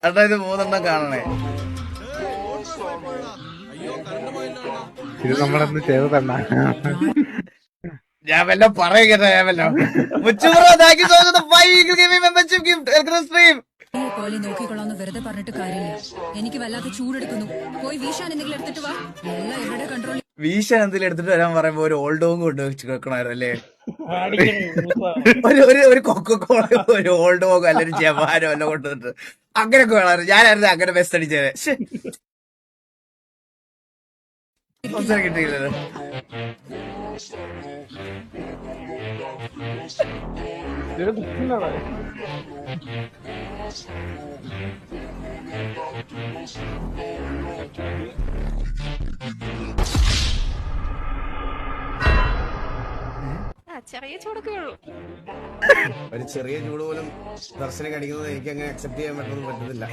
അട്ടാ ഇത് 3 കാണണേ. ഇത് നമ്മളെന്ന് ചെയ്തതണ്ണ. ഞാൻ വല്ല പറയുകട്ടെ. ഞാൻ വല്ലോ പോലെ നോക്കിക്കൊള്ളാന്ന് വെറുതെ പറഞ്ഞിട്ട് കാര്യമില്ല. എനിക്ക് വല്ലാത്ത ചൂടെടുക്കുന്നു. പോയി വീശാൻ എന്തെങ്കിലും എടുത്തിട്ട് വാ. എല്ലാം ഇവരുടെ കൺട്രോൾ. വീശാൻ എന്തെങ്കിലും എടുത്തിട്ട് വരാൻ പറയുമ്പോ ഒരു ഓൾഡ് ഹോം കൊണ്ട് വെച്ച് വെക്കണമായിരുന്നു അല്ലേ? ഒരു കൊക്കോള, ഒരു ഓൾഡ് ഹോം അല്ലെങ്കിൽ ജവാനോ എല്ലാം കൊണ്ടുവന്നിട്ട് അങ്ങനെയൊക്കെ വേണമായിരുന്നു. ഞാനായിരുന്നു അങ്ങനെ ബെസ്റ്റ് അടിച്ചത്. അവസരം കിട്ടിയില്ലല്ലോ. ചെറിയ ചൂടൊക്കെ ഉള്ളൂ. ഒരു ചെറിയ ചൂട് പോലും ദർശനം കടിക്കുന്നത് എനിക്ക് അങ്ങനെ അക്സെപ്റ്റ് ചെയ്യാൻ പറ്റുന്നില്ല.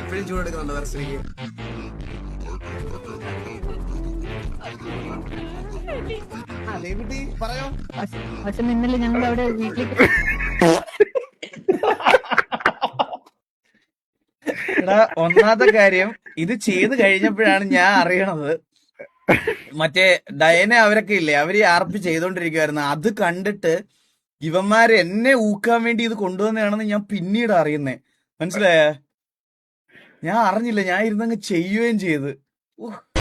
ഇപ്പോഴും ചൂടെടുക്കുന്നുണ്ടോ ദർശനിക്ക്? അതേ കുട്ടി പറയോ. പക്ഷെ ഇന്നലെ ഞങ്ങൾ അവിടെ വീട്ടിലേക്ക് ഒന്നാമത്തെ കാര്യം, ഇത് ചെയ്ത് കഴിഞ്ഞപ്പോഴാണ് ഞാൻ അറിയണത് മറ്റേ ഡയന അവരൊക്കെ ഇല്ലേ, അവര് ആർപ്പി ചെയ്തോണ്ടിരിക്കുവായിരുന്നു. അത് കണ്ടിട്ട് ഇവന്മാര് എന്നെ ഊക്കാൻ വേണ്ടി ഇത് കൊണ്ടുവന്നതാണെന്ന് ഞാൻ പിന്നീട് അറിയുന്നേ. മനസ്സിലായ? ഞാൻ അറിഞ്ഞില്ല, ഞാൻ ഇരുന്നങ്ങ് ചെയ്യുകയും ചെയ്ത്.